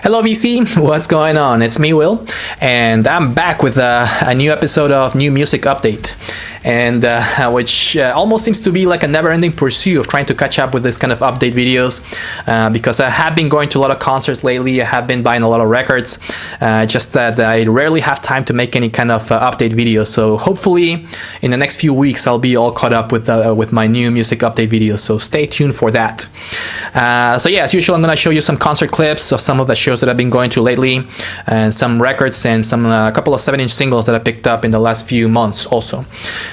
Hello VC, what's going on? It's me, Will, and I'm back with a new episode of New Music Update. And which almost seems to be like a never-ending pursuit of trying to catch up with this kind of update videos, because I have been going to a lot of concerts lately. I have been buying a lot of records, just that I rarely have time to make any kind of update videos. So hopefully in the next few weeks I'll be all caught up with my new music update videos, so stay tuned for that. So yeah, as usual, I'm going to show you some concert clips of some of the shows that I've been going to lately, and some records and some a couple of 7-inch singles that I picked up in the last few months also.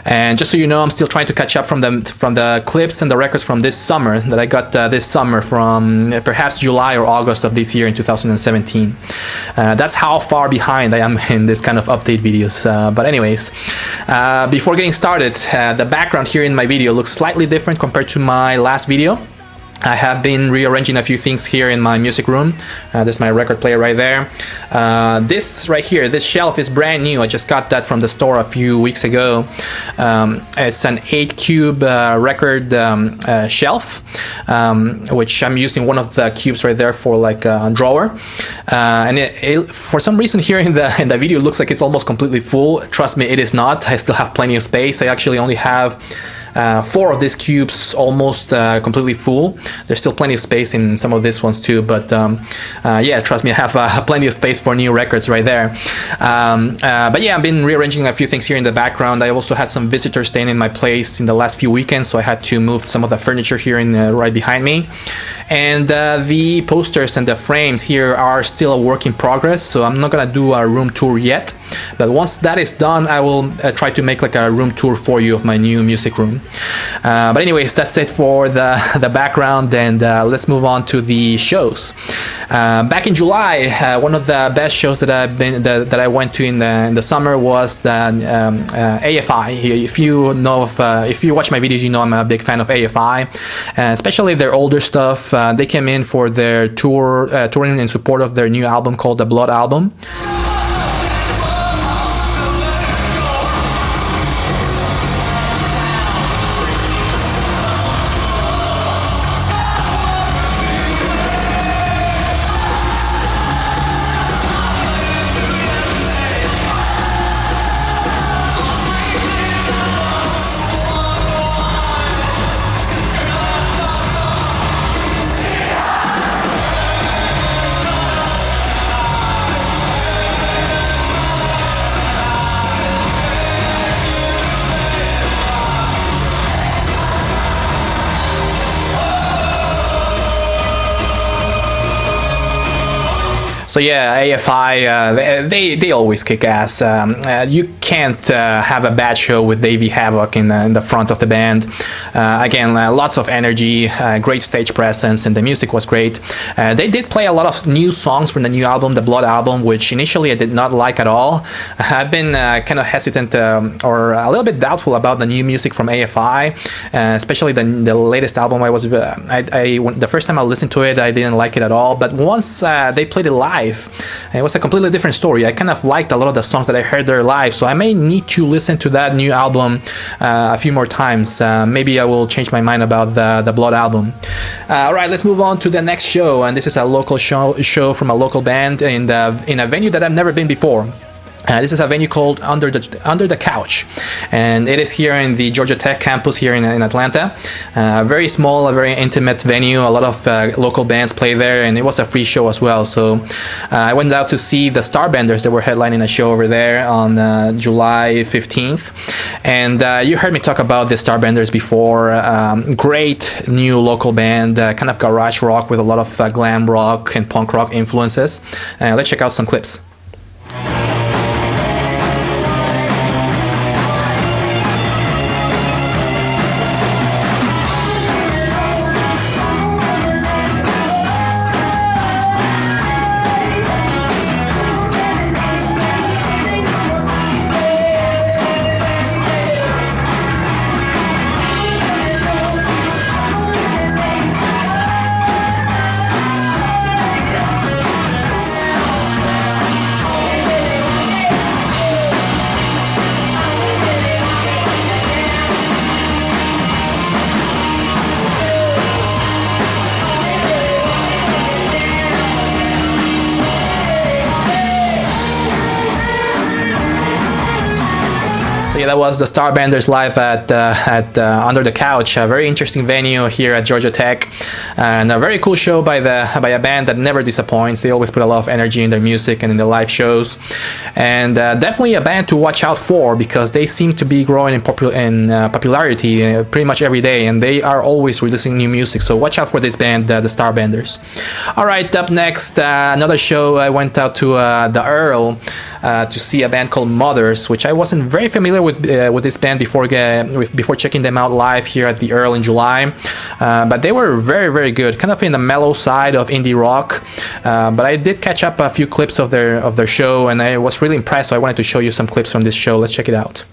And just so you know, I'm still trying to catch up from the clips and the records from this summer that I got this summer, from perhaps July or August of this year in 2017. That's how far behind I am in this kind of update videos. But anyways, before getting started, the background here in my video looks slightly different compared to my last video. I have been rearranging a few things here in my music room. There's my record player right there. This right here, this shelf is brand new. I just got that from the store a few weeks ago. It's an 8-cube record shelf, which I'm using one of the cubes right there for like a drawer. And it, for some reason here in the video, it looks like it's almost completely full. Trust me, it is not. I still have plenty of space. I actually only have 4 of these cubes almost completely full. There's still plenty of space in some of these ones too, but yeah, trust me, I have plenty of space for new records right there. But yeah, I've been rearranging a few things here in the background. I also had some visitors staying in my place in the last few weekends, so I had to move some of the furniture here in right behind me. And the posters and the frames here are still a work in progress, so I'm not gonna do a room tour yet. But once that is done, I will try to make like a room tour for you of my new music room. But anyways, that's it for the background, and let's move on to the shows. Back in July, one of the best shows that I went to in the summer was the AFI. If you know if you watch my videos, you know I'm a big fan of AFI, especially their older stuff. They came in for their touring in support of their new album called the Blood album. So yeah, AFI, they always kick ass. You can't have a bad show with Davey Havoc in the front of the band. Again, lots of energy, great stage presence, and the music was great. They did play a lot of new songs from the new album, the Blood album, which initially I did not like at all. I've been kind of hesitant or a little bit doubtful about the new music from AFI, especially the latest album. The first time I listened to it, I didn't like it at all. But once they played it live, it was a completely different story. I kind of liked a lot of the songs that I heard there live, so I may need to listen to that new album a few more times. Maybe I will change my mind about the Blood album. Alright, let's move on to the next show, and this is a local show from a local band in a venue that I've never been before. This is a venue called Under the Couch, and it is here in the Georgia Tech campus here in Atlanta. Very small, a very intimate venue. A lot of local bands play there, and it was a free show as well. So I went out to see the Starbenders that were headlining a show over there on July 15th. And you heard me talk about the Starbenders before. Great new local band, kind of garage rock with a lot of glam rock and punk rock influences. Let's check out some clips. yeah, that was the Starbenders live at Under the Couch, a very interesting venue here at Georgia Tech, and a very cool show by a band that never disappoints. They always put a lot of energy in their music and in their live shows, and definitely a band to watch out for because they seem to be growing in popularity pretty much every day, and they are always releasing new music. So watch out for this band, the Starbenders. All right, up next, another show. I went out to the Earl to see a band called Mothers, which I wasn't very familiar with this band before checking them out live here at the Earl in July, but they were very, very good, kind of in the mellow side of indie rock, but I did catch up a few clips of their show, and I was really impressed, so I wanted to show you some clips from this show. Let's check it out.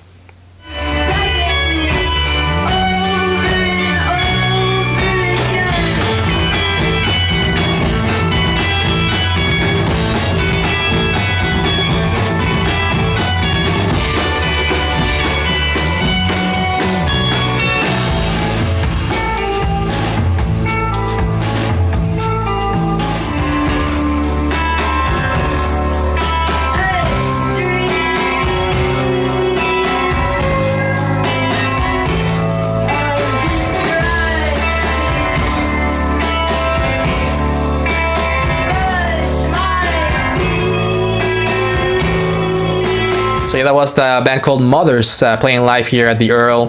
So yeah, that was the band called Mothers playing live here at the Earl.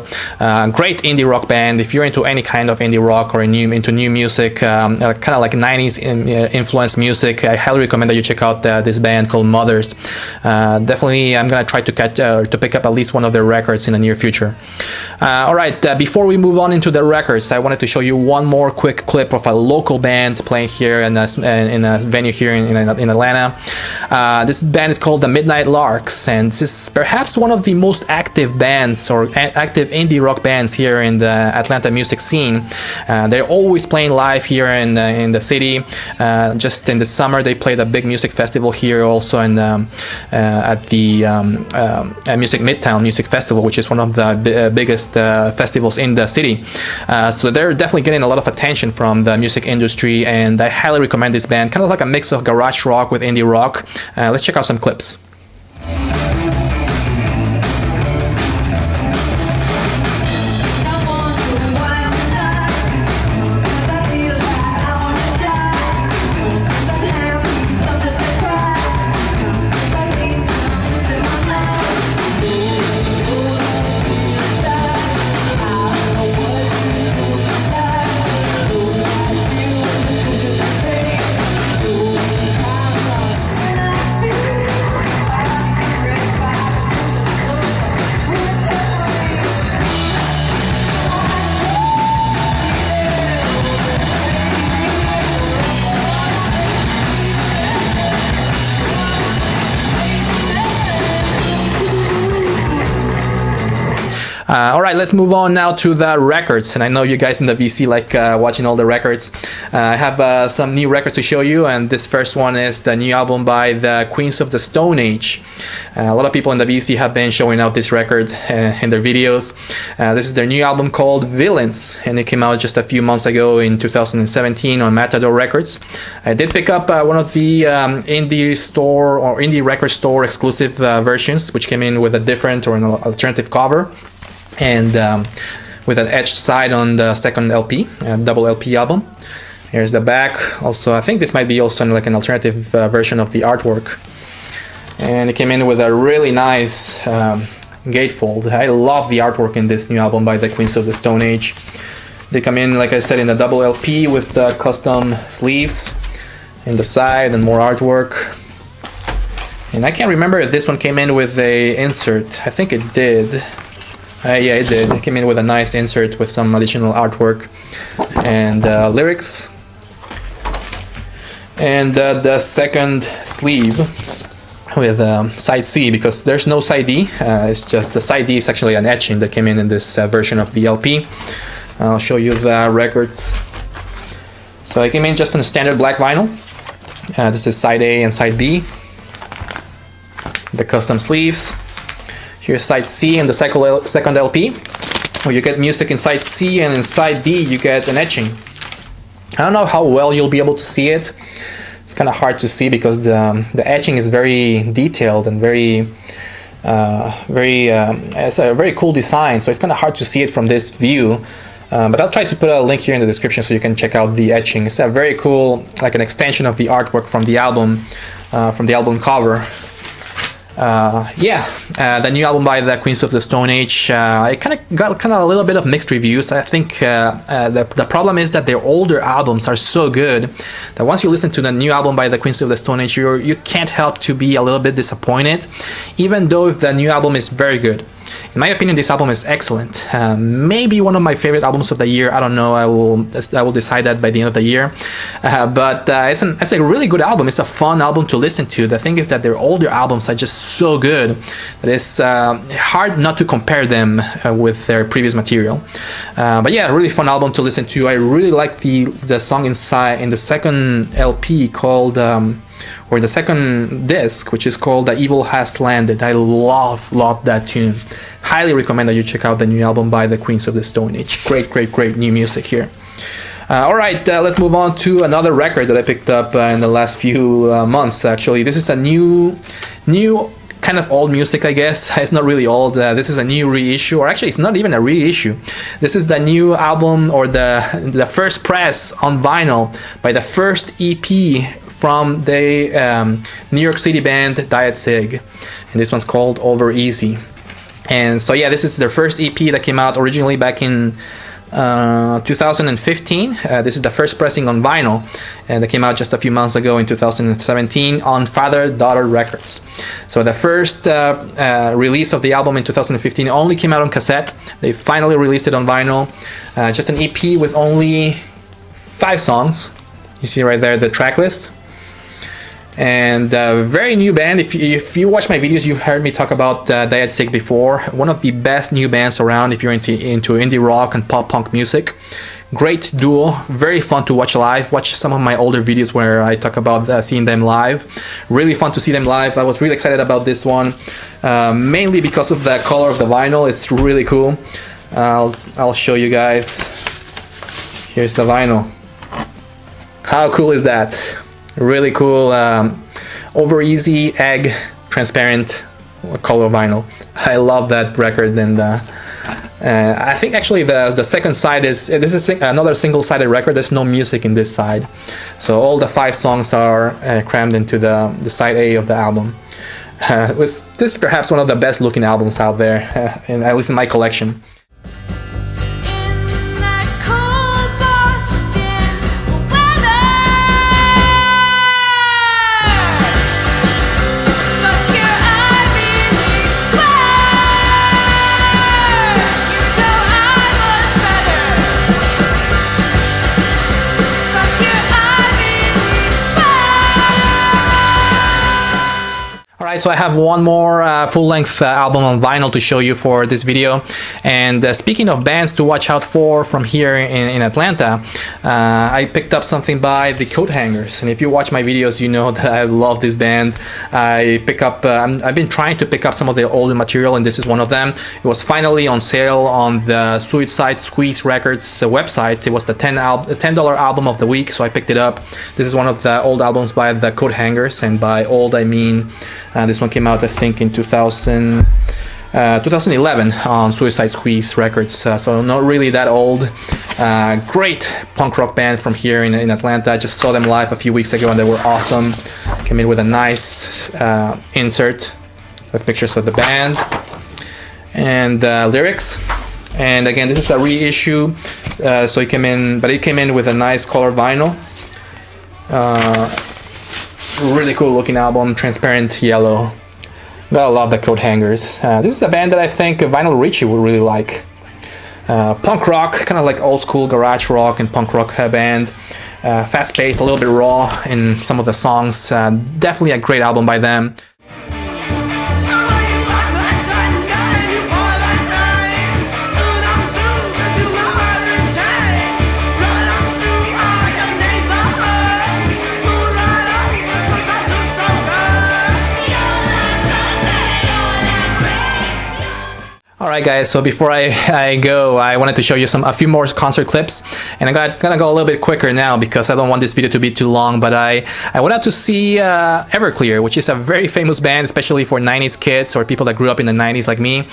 Great indie rock band. If you're into any kind of indie rock or into new music, kind of like 90s influenced music, I highly recommend that you check out this band called Mothers. Definitely, I'm gonna try to pick up at least one of their records in the near future. All right, before we move on into the records, I wanted to show you one more quick clip of a local band playing here in a venue here in Atlanta. This band is called the Midnight Larks, and this is perhaps one of the most active bands or active indie rock bands here in the Atlanta music scene. They're always playing live here in the city. Just in the summer, they played a big music festival here, also at the Music Midtown Music Festival, which is one of the biggest festivals in the city. So they're definitely getting a lot of attention from the music industry, and I highly recommend this band. Kind of like a mix of garage rock with indie rock. Let's check out some clips. All right, let's move on now to the records. And I know you guys in the VC like watching all the records. I have some new records to show you, and this first one is the new album by the Queens of the Stone Age. A lot of people in the VC have been showing out this record in their videos. This is their new album called Villains, and it came out just a few months ago in 2017 on Matador Records. I did pick up one of the indie record store exclusive versions, which came in with a different or an alternative cover, and with an etched side on the second LP, double LP album. Here's the back. Also, I think this might be also like an alternative version of the artwork. And it came in with a really nice gatefold. I love the artwork in this new album by the Queens of the Stone Age. They come in, like I said, in the double LP with the custom sleeves in the side and more artwork. And I can't remember if this one came in with a insert. I think it did. Yeah, it did. It came in with a nice insert with some additional artwork and lyrics. And the second sleeve with side C, because there's no side D. It's just the side D is actually an etching that came in this version of the LP. I'll show you the records. So it came in just on a standard black vinyl. This is side A and side B. The custom sleeves. Here's side C and the second LP, where you get music in side C, and in side D you get an etching. I don't know how well you'll be able to see it. It's kind of hard to see because the etching is very detailed and very It's a very cool design, so it's kind of hard to see it from this view. But I'll try to put a link here in the description so you can check out the etching. It's a very cool, like an extension of the artwork from the album cover. The new album by the Queens of the Stone Age, it kind of got a little bit of mixed reviews. I think the problem is that their older albums are so good that once you listen to the new album by the Queens of the Stone Age, you can't help to be a little bit disappointed, even though the new album is very good. In my opinion, this album is excellent. Maybe one of my favorite albums of the year. I don't know. I will decide that by the end of the year. But it's a really good album. It's a fun album to listen to. The thing is that their older albums are just so good that it's hard not to compare them with their previous material. But yeah, really fun album to listen to. I really like the song inside in the second LP called. Or the second disc, which is called The Evil Has Landed. I love that tune. Highly recommend that you check out the new album by the Queens of the Stone Age. Great new music here. Alright, let's move on to another record that I picked up in the last few months, actually. This is a new kind of old music, I guess. It's not really old. This is a new reissue, or actually it's not even a reissue. This is the new album, or the first press on vinyl by the first EP from the New York City band Diet Sig, and this one's called Over Easy. And so yeah, this is their first EP that came out originally back in 2015. This is the first pressing on vinyl, and that came out just a few months ago in 2017 on Father-Daughter Records. So the first release of the album in 2015 only came out on cassette. They finally released it on vinyl. Just an EP with only 5 songs. You see right there the track list. And very new band. If you watch my videos, you've heard me talk about Diet Sig before. One of the best new bands around if you're into indie rock and pop punk music. Great duo, very fun to watch live. Watch some of my older videos where I talk about seeing them live. Really fun to see them live. I was really excited about this one, mainly because of the color of the vinyl. It's really cool. I'll show you guys. Here's the vinyl. How cool is that? Really cool, Over Easy egg transparent color vinyl. I love that record, and I think actually the second side this is another single-sided record. There's no music in this side, so all the 5 songs are crammed into the side A of the album. This is perhaps one of the best looking albums out there, at least in my collection. Alright, so I have one more full-length album on vinyl to show you for this video. And speaking of bands to watch out for from here in Atlanta, I picked up something by the Coat Hangers. And if you watch my videos, you know that I love this band. I've been trying to pick up some of the older material, and this is one of them. It was finally on sale on the Suicide Squeeze Records website. It was the $10 album of the week, so I picked it up. This is one of the old albums by the Coat Hangers, and by old I mean this one came out, I think, in 2011 on Suicide Squeeze Records, so not really that old. Great punk rock band from here in Atlanta. I just saw them live a few weeks ago and they were awesome. Came in with a nice insert with pictures of the band and lyrics. And again, this is a reissue, so it came in with a nice color vinyl. Really cool looking album, transparent yellow. Gotta love the Coat Hangers. This is a band that I think Vinyl Richie would really like. Punk rock, kind of like old school garage rock and punk rock band. Fast paced, a little bit raw in some of the songs. Definitely a great album by them. Alright guys, so before I go, I wanted to show you a few more concert clips, and I'm gonna go a little bit quicker now because I don't want this video to be too long, but I went out to see Everclear, which is a very famous band, especially for 90s kids or people that grew up in the 90s like me.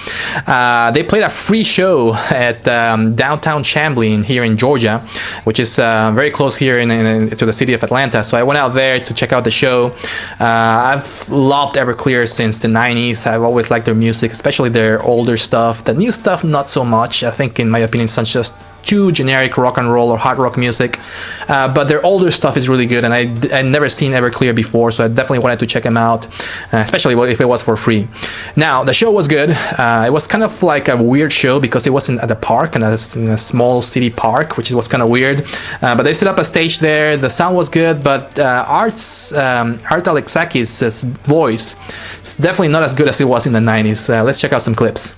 They played a free show at downtown Chamblee here in Georgia, which is very close here to the city of Atlanta, so I went out there to check out the show. I've loved Everclear since the 90s. I've always liked their music, especially their older stuff. The new stuff, not so much. I think, in my opinion, it's just too generic rock and roll or hard rock music. But their older stuff is really good, and I'd never seen Everclear before, so I definitely wanted to check them out, especially if it was for free. Now, the show was good. It was kind of like a weird show because it wasn't at the park, in a small city park, which was kind of weird. But they set up a stage there. The sound was good, but Art Alexakis' voice is definitely not as good as it was in the 90s. Let's check out some clips.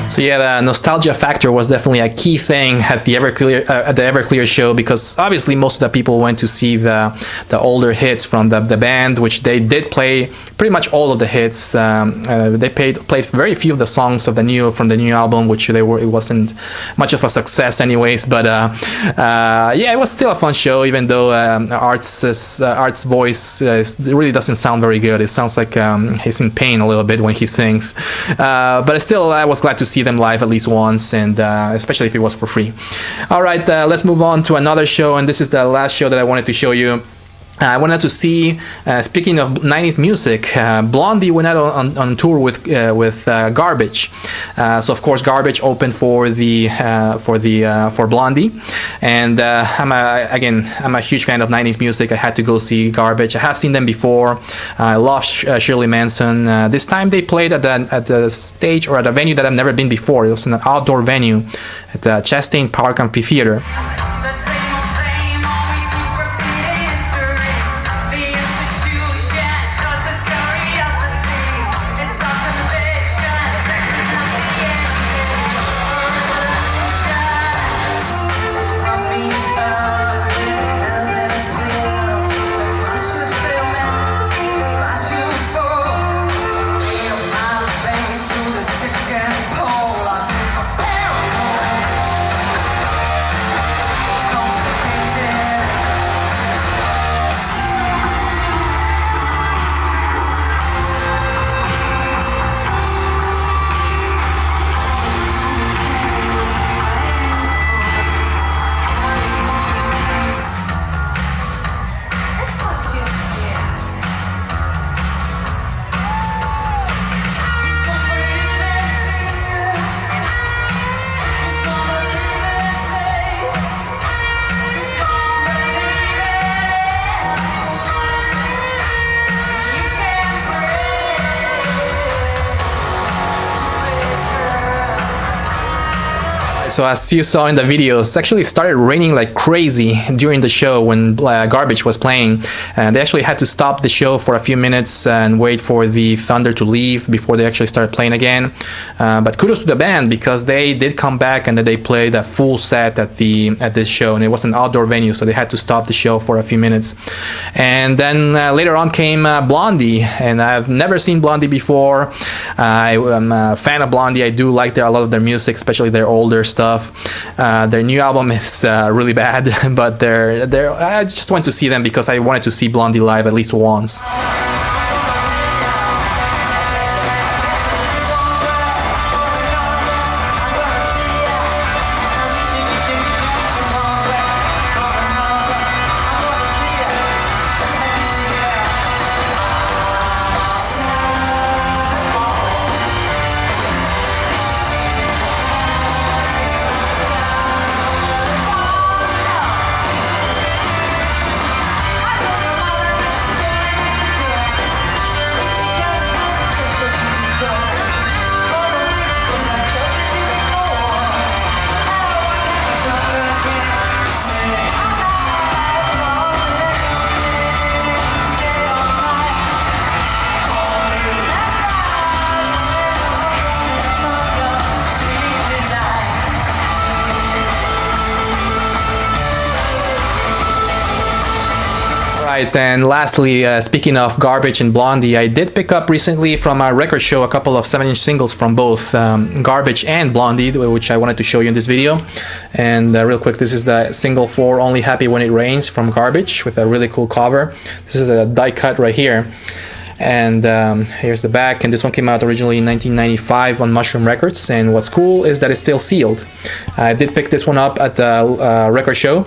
So yeah, the nostalgia factor was definitely a key thing at the Everclear show, because obviously most of the people went to see the older hits from the band, which they did play pretty much all of the hits. They played very few of the songs from the new album, which it wasn't much of a success anyways. But yeah, it was still a fun show, even though Art's voice really doesn't sound very good. It sounds like he's in pain a little bit when he sings. But still, I was glad to see them live at least once, and especially if it was for free. All right, let's move on to another show, and this is the last show that I wanted to show you. I wanted to see, speaking of 90s music, Blondie went out on tour with Garbage. So of course Garbage opened for Blondie, and I'm a huge fan of 90s music. I had to go see Garbage. I have seen them before. I love Shirley Manson. This time they played at the stage, or at a venue that I've never been before. It was an outdoor venue at the Chastain Park Amphitheater. So as you saw in the videos, it actually started raining like crazy during the show when Garbage was playing. They actually had to stop the show for a few minutes and wait for the thunder to leave before they actually started playing again. But kudos to the band, because they did come back and then they played a full set at this show, and it was an outdoor venue, so they had to stop the show for a few minutes. And then later on came Blondie, and I've never seen Blondie before. I'm a fan of Blondie. I do like a lot of their music, especially their older stuff. Their new album is really bad, but I just went to see them because I wanted to see Blondie live at least once. right, and lastly, speaking of Garbage and Blondie, I did pick up recently from a record show a couple of 7-inch singles from both Garbage and Blondie, which I wanted to show you in this video. And real quick, this is the single for Only Happy When It Rains from Garbage with a really cool cover. This is a die cut right here. And here's the back, and this one came out originally in 1995 on Mushroom Records, and what's cool is that it's still sealed. I did pick this one up at the record show,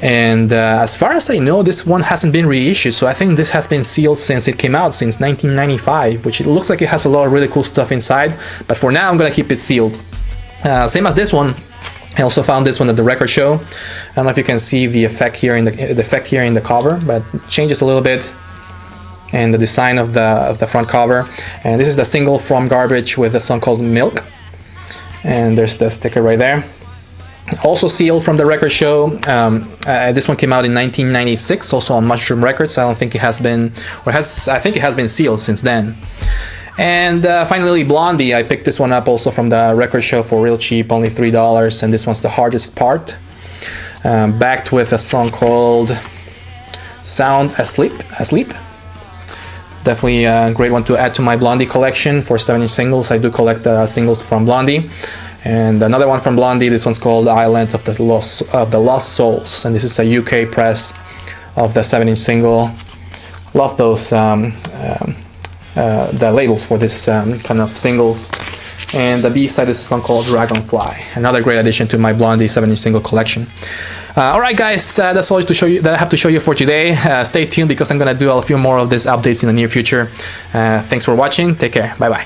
and as far as I know, this one hasn't been reissued, so I think this has been sealed since it came out, since 1995, which it looks like it has a lot of really cool stuff inside, but for now I'm gonna keep it sealed. Same as this one, I also found this one at the record show. I don't know if you can see the effect here in the cover, but it changes a little bit, and the design of the front cover. And this is the single from Garbage with a song called Milk, and there's the sticker right there. Also sealed from the record show. This one came out in 1996, also on Mushroom Records. I don't think it has been, I think it has been sealed since then. And finally, Blondie. I picked this one up also from the record show for real cheap, only $3, and this one's The Hardest Part, backed with a song called Sound Asleep. Definitely a great one to add to my Blondie collection for 7-inch singles. I do collect singles from Blondie. And another one from Blondie, this one's called Island of the Lost Souls. And this is a UK press of the 7-inch single. Love those, the labels for this kind of singles. And the B-side is a song called Dragonfly. Another great addition to my Blondie 7-inch single collection. Alright guys, that's all that I have to show you for today. Stay tuned because I'm going to do a few more of these updates in the near future. Thanks for watching. Take care. Bye bye.